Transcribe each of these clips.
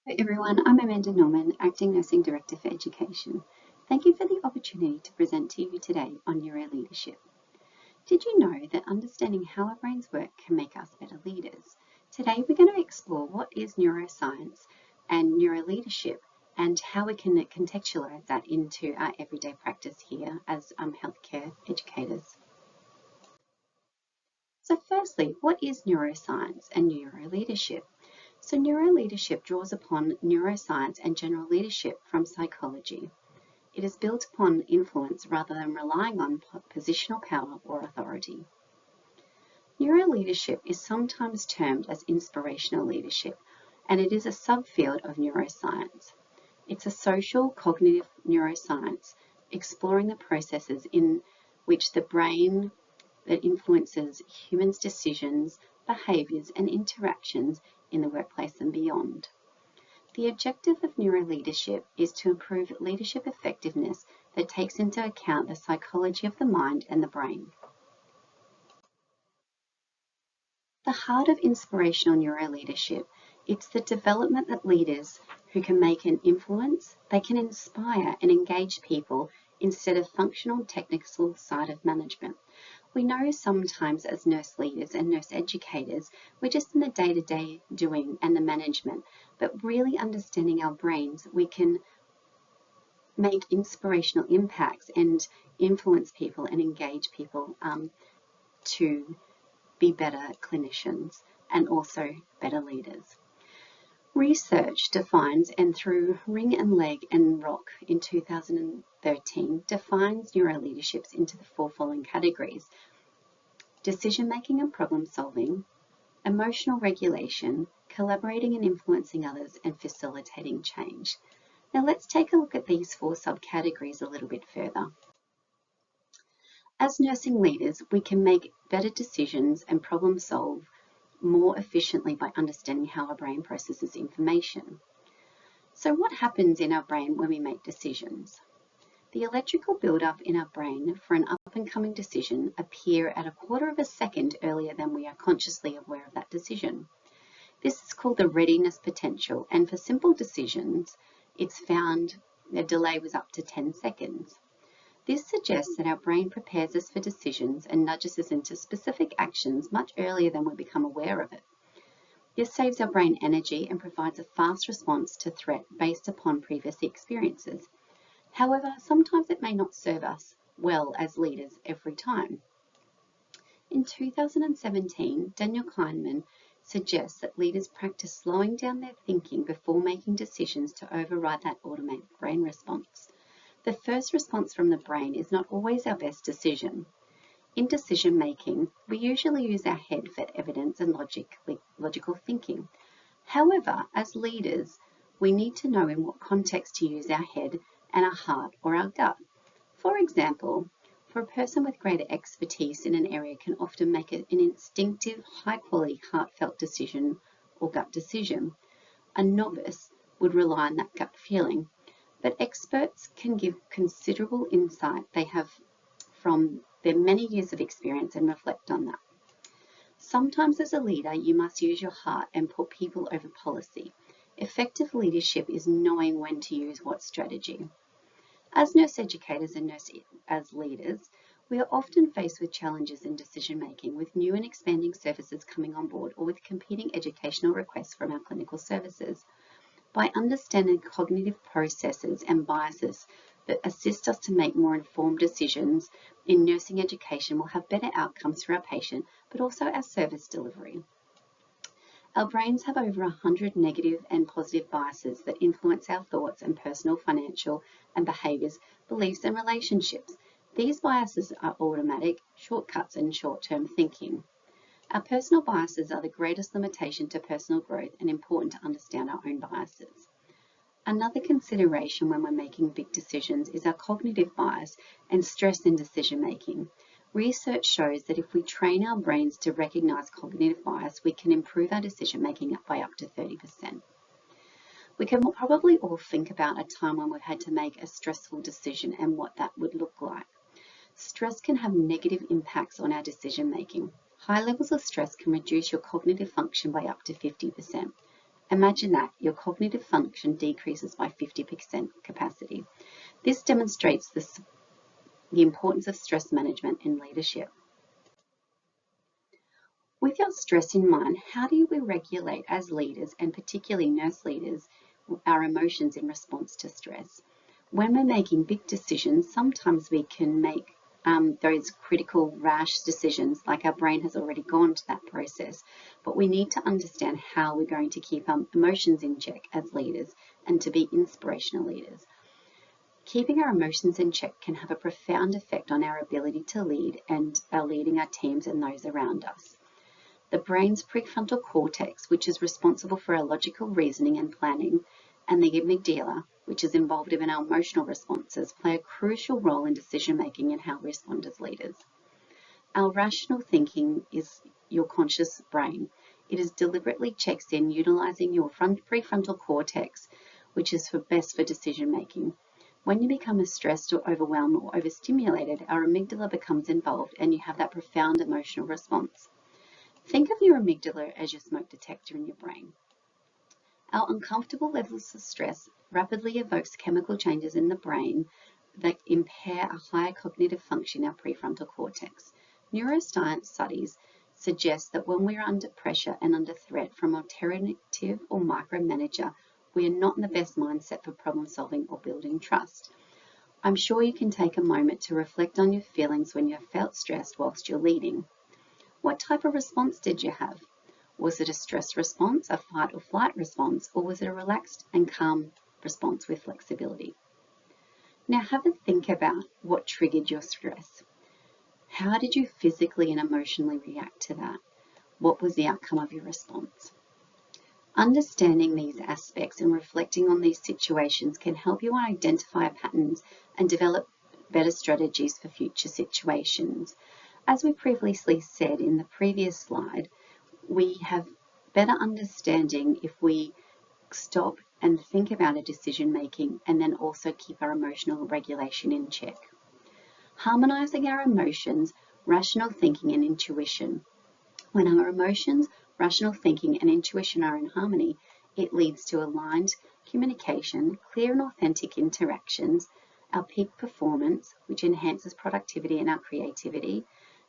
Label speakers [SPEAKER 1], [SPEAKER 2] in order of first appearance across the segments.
[SPEAKER 1] Hi everyone, I'm Amanda Norman, Acting Nursing Director for Education. Thank you for the opportunity to present to you today on neuroleadership. Did you know that understanding how our brains work can make us better leaders? Today we're going to explore what is neuroscience and neuroleadership and how we can contextualize that into our everyday practice here as healthcare educators. So firstly, what is neuroscience and neuroleadership? So neuroleadership draws upon neuroscience and general leadership from psychology. It is built upon influence rather than relying on positional power or authority. Neuroleadership is sometimes termed as inspirational leadership, and it is a subfield of neuroscience. It's a social cognitive neuroscience exploring the processes in which the brain that influences humans' decisions, behaviours and interactions in the workplace and beyond. The objective of neuroleadership is to improve leadership effectiveness that takes into account the psychology of the mind and the brain. The heart of inspirational neuroleadership, it's the development that leaders who can make an influence, they can inspire and engage people instead of functional technical side of management. We know sometimes as nurse leaders and nurse educators, we're just in the day-to-day doing and the management, but really understanding our brains, we can make inspirational impacts and influence people and engage people to be better clinicians and also better leaders. Research defines, and through Ring and Leg and Rock in 2013, defines neuroleaderships into the four following categories: decision-making and problem-solving, emotional regulation, collaborating and influencing others, and facilitating change. Now let's take a look at these four subcategories a little bit further. As nursing leaders, we can make better decisions and problem solve more efficiently by understanding how our brain processes information. So what happens in our brain when we make decisions? The electrical buildup in our brain for an up-and-coming decision appear at a quarter of a second earlier than we are consciously aware of that decision. This is called the readiness potential, and for simple decisions, it's found the delay was up to 10 seconds. This suggests that our brain prepares us for decisions and nudges us into specific actions much earlier than we become aware of it. This saves our brain energy and provides a fast response to threat based upon previous experiences. However, sometimes it may not serve us well as leaders every time. In 2017, Daniel Kahneman suggests that leaders practice slowing down their thinking before making decisions to override that automatic brain response. The first response from the brain is not always our best decision. In decision making, we usually use our head for evidence and logical thinking. However, as leaders, we need to know in what context to use our head and our heart or our gut. For example, for a person with greater expertise in an area can often make an instinctive, high-quality, heartfelt decision or gut decision. A novice would rely on that gut feeling, but experts can give considerable insight they have from their many years of experience and reflect on that. Sometimes as a leader, you must use your heart and put people over policy. Effective leadership is knowing when to use what strategy. As nurse educators and as leaders, we are often faced with challenges in decision making with new and expanding services coming on board or with competing educational requests from our clinical services. By understanding cognitive processes and biases that assist us to make more informed decisions in nursing education, we'll have better outcomes for our patient, but also our service delivery. Our brains have over 100 negative and positive biases that influence our thoughts and personal, financial, and behaviours, beliefs, and relationships. These biases are automatic, shortcuts, and short-term thinking. Our personal biases are the greatest limitation to personal growth and important to understand our own biases. Another consideration when we're making big decisions is our cognitive bias and stress in decision making. Research shows that if we train our brains to recognize cognitive bias, we can improve our decision making by up to 30%. We can probably all think about a time when we've had to make a stressful decision and what that would look like. Stress can have negative impacts on our decision making. High levels of stress can reduce your cognitive function by up to 50%. Imagine that your cognitive function decreases by 50% capacity. This demonstrates the importance of stress management in leadership. With your stress in mind, how do we regulate as leaders, and particularly nurse leaders, our emotions in response to stress? When we're making big decisions, sometimes we can make those critical, rash decisions, like our brain has already gone to that process. But we need to understand how we're going to keep our emotions in check as leaders and to be inspirational leaders. Keeping our emotions in check can have a profound effect on our ability to lead and our leading our teams and those around us. The brain's prefrontal cortex, which is responsible for our logical reasoning and planning, and the amygdala, which is involved in our emotional responses, play a crucial role in decision-making and how we respond as leaders. Our rational thinking is your conscious brain. It is deliberately checks in utilizing your prefrontal cortex, which is best for decision-making. When you become stressed or overwhelmed or overstimulated, our amygdala becomes involved and you have that profound emotional response. Think of your amygdala as your smoke detector in your brain. Our uncomfortable levels of stress rapidly evokes chemical changes in the brain that impair a higher cognitive function in our prefrontal cortex. Neuroscience studies suggest that when we are under pressure and under threat from alternative or micromanager, we are not in the best mindset for problem solving or building trust. I'm sure you can take a moment to reflect on your feelings when you have felt stressed whilst you're leading. What type of response did you have? Was it a stress response, a fight or flight response, or was it a relaxed and calm response with flexibility? Now have a think about what triggered your stress. How did you physically and emotionally react to that? What was the outcome of your response? Understanding these aspects and reflecting on these situations can help you identify patterns and develop better strategies for future situations. As we previously said in the previous slide, we have better understanding if we stop and think about a decision making and then also keep our emotional regulation in check. Harmonizing our emotions, rational thinking and intuition. When our emotions, rational thinking and intuition are in harmony, it leads to aligned communication, clear and authentic interactions, our peak performance, which enhances productivity and our creativity,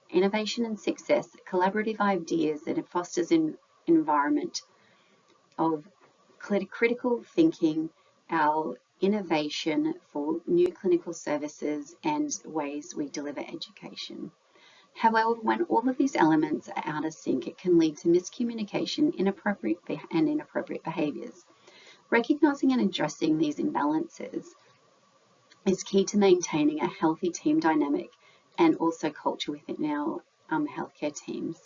[SPEAKER 1] innovation and success, collaborative ideas, and it fosters an environment of critical thinking, our innovation for new clinical services and ways we deliver education. However, when all of these elements are out of sync, it can lead to miscommunication, inappropriate behaviors. Recognizing and addressing these imbalances is key to maintaining a healthy team dynamic and also culture within our healthcare teams.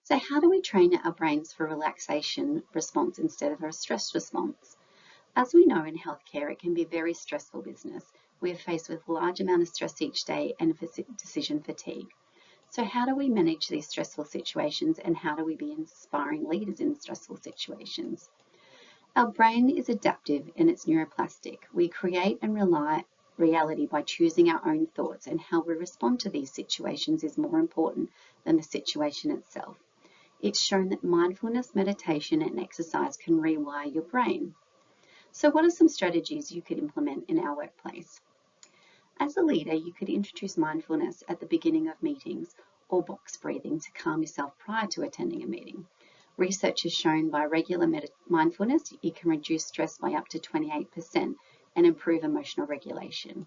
[SPEAKER 1] So how do we train our brains for relaxation response instead of a stress response? As we know in healthcare, it can be a very stressful business. We are faced with a large amount of stress each day and decision fatigue. So how do we manage these stressful situations and how do we be inspiring leaders in stressful situations? Our brain is adaptive and it's neuroplastic. We create and rely reality by choosing our own thoughts, and how we respond to these situations is more important than the situation itself. It's shown that mindfulness, meditation and exercise can rewire your brain. So what are some strategies you could implement in our workplace? As a leader, you could introduce mindfulness at the beginning of meetings or box breathing to calm yourself prior to attending a meeting. Research has shown by regular mindfulness, it can reduce stress by up to 28% and improve emotional regulation.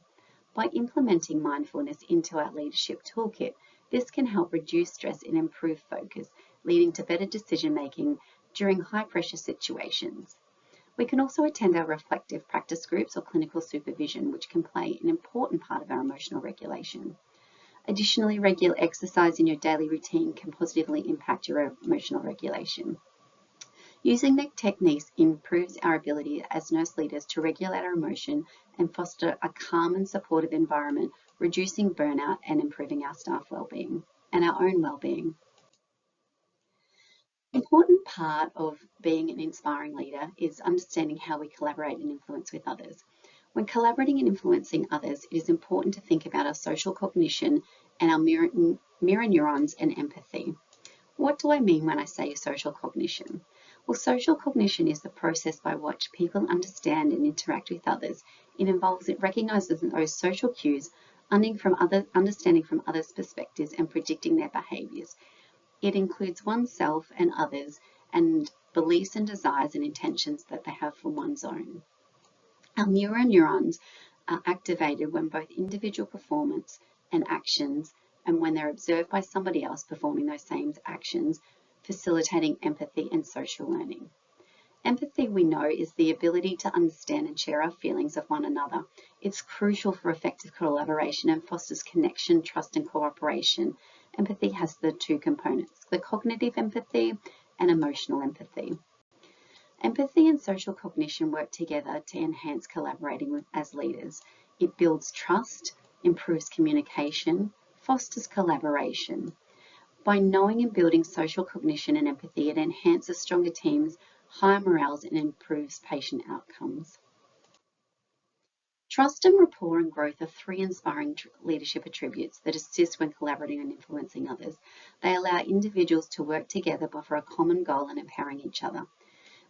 [SPEAKER 1] By implementing mindfulness into our leadership toolkit, this can help reduce stress and improve focus, leading to better decision making during high pressure situations. We can also attend our reflective practice groups or clinical supervision, which can play an important part of our emotional regulation. Additionally, regular exercise in your daily routine can positively impact your emotional regulation. Using the techniques improves our ability as nurse leaders to regulate our emotion and foster a calm and supportive environment, reducing burnout and improving our staff well-being and our own well-being. An important part of being an inspiring leader is understanding how we collaborate and influence with others. When collaborating and influencing others, it is important to think about our social cognition and our mirror neurons and empathy. What do I mean when I say social cognition? Well, social cognition is the process by which people understand and interact with others. It involves recognizing those social cues, understanding from others' perspectives, and predicting their behaviors. It includes oneself and others, and beliefs and desires and intentions that they have for one's own. Our mirror neurons are activated when both individual performance and actions, and when they're observed by somebody else performing those same actions, facilitating empathy and social learning. Empathy, we know, is the ability to understand and share our feelings of one another. It's crucial for effective collaboration and fosters connection, trust, and cooperation. Empathy has the two components, the cognitive empathy and emotional empathy. Empathy and social cognition work together to enhance collaborating as leaders. It builds trust, improves communication, fosters collaboration. By knowing and building social cognition and empathy, it enhances stronger teams, higher morales, and improves patient outcomes. Trust and rapport and growth are three inspiring leadership attributes that assist when collaborating and influencing others. They allow individuals to work together for a common goal and empowering each other.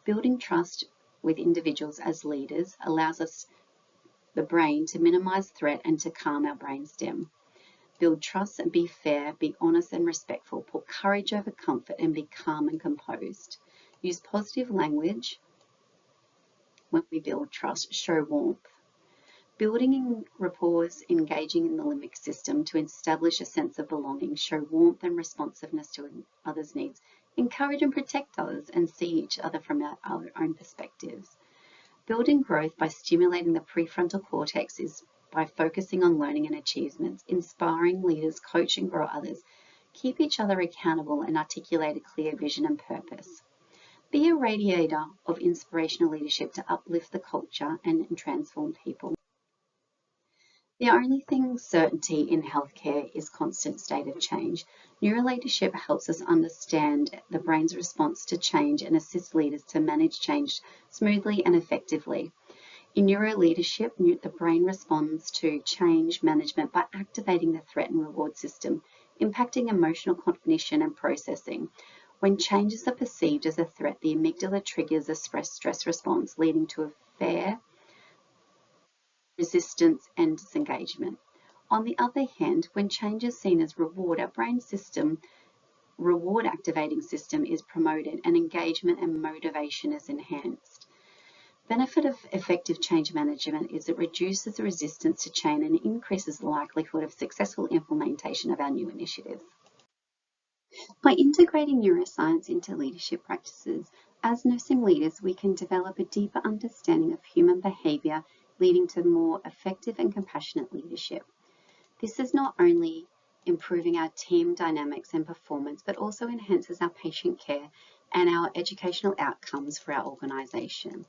[SPEAKER 1] Building trust with individuals as leaders allows us, the brain, to minimize threat and to calm our brainstem. Build trust and be fair, be honest and respectful, put courage over comfort, and be calm and composed. Use positive language when we build trust, show warmth. Building in rapport, engaging in the limbic system to establish a sense of belonging, show warmth and responsiveness to others' needs, encourage and protect others, and see each other from our own perspectives. Building growth by stimulating the prefrontal cortex is by focusing on learning and achievements, inspiring leaders, coach and grow others, keep each other accountable, and articulate a clear vision and purpose. Be a radiator of inspirational leadership to uplift the culture and transform people. The only thing certainty in healthcare is constant state of change. Neuroleadership helps us understand the brain's response to change and assists leaders to manage change smoothly and effectively. In neuroleadership, the brain responds to change management by activating the threat and reward system, impacting emotional cognition and processing. When changes are perceived as a threat, the amygdala triggers a stress response, leading to a fear, resistance, and disengagement. On the other hand, when change is seen as reward, our brain system reward activating system is promoted and engagement and motivation is enhanced. Benefit of effective change management is it reduces the resistance to change and increases the likelihood of successful implementation of our new initiatives. By integrating neuroscience into leadership practices, as nursing leaders, we can develop a deeper understanding of human behavior, leading to more effective and compassionate leadership. This is not only improving our team dynamics and performance, but also enhances our patient care and our educational outcomes for our organisation.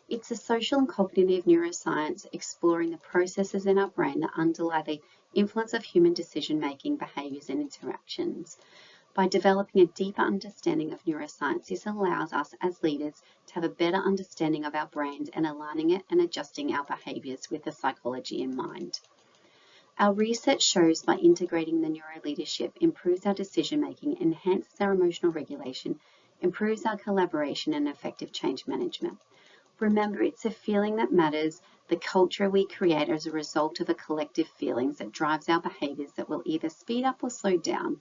[SPEAKER 1] It's a social and cognitive neuroscience exploring the processes in our brain that underlie the influence of human decision-making, behaviours and interactions. By developing a deeper understanding of neuroscience, this allows us as leaders to have a better understanding of our brains and aligning it and adjusting our behaviours with the psychology in mind. Our research shows by integrating the neuroleadership improves our decision-making, enhances our emotional regulation, improves our collaboration and effective change management. Remember, it's a feeling that matters. The culture we create as a result of a collective feelings that drives our behaviours that will either speed up or slow down.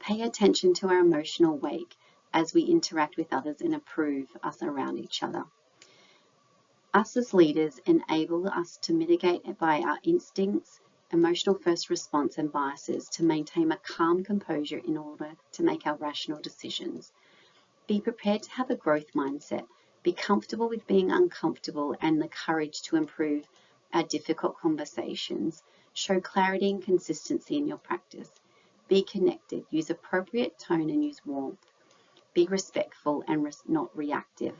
[SPEAKER 1] Pay attention to our emotional wake as we interact with others and improve us around each other. Us as leaders enable us to mitigate by our instincts, emotional first response and biases to maintain a calm composure in order to make our rational decisions. Be prepared to have a growth mindset. Be comfortable with being uncomfortable and the courage to improve our difficult conversations. Show clarity and consistency in your practice. Be connected, use appropriate tone and use warmth. Be respectful and not reactive.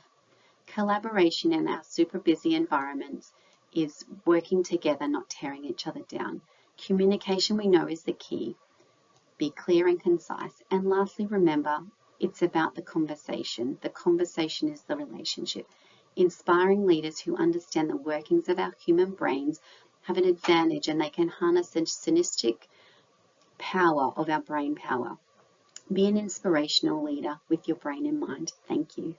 [SPEAKER 1] Collaboration in our super busy environments is working together, not tearing each other down. Communication, we know, is the key. Be clear and concise. And lastly, remember, it's about the conversation. The conversation is the relationship. Inspiring leaders who understand the workings of our human brains have an advantage and they can harness the synergistic power of our brain power. Be an inspirational leader with your brain in mind. Thank you.